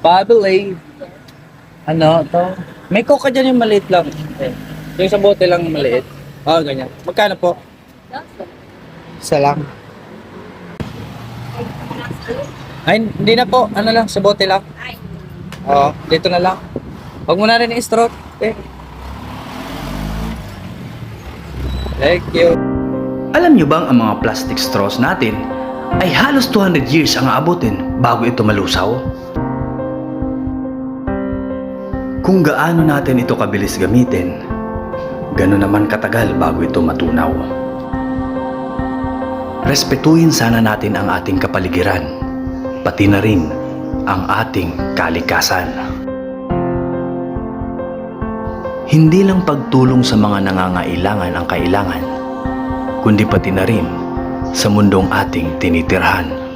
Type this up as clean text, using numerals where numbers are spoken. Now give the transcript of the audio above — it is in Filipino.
Bubbly. Ano to? May coca dyan yung maliit lang. Eh, yung sa bote lang maliit. Oo, ganyan. Magkano po? Isa lang. Ay, hindi na po. Ano lang, sa bote lang. Oo, dito na lang. Huwag mo na rin i-stroke. Eh. Thank you. Alam nyo bang ang mga plastic straws natin ay halos 200 years ang aabutin bago ito malusaw? Kung gaano natin ito kabilis gamitin, gano'n naman katagal bago ito matunaw. Respetuhin sana natin ang ating kapaligiran, pati na rin ang ating kalikasan. Hindi lang pagtulong sa mga nangangailangan ang kailangan, kundi pati na rin sa mundong ating tinitirhan.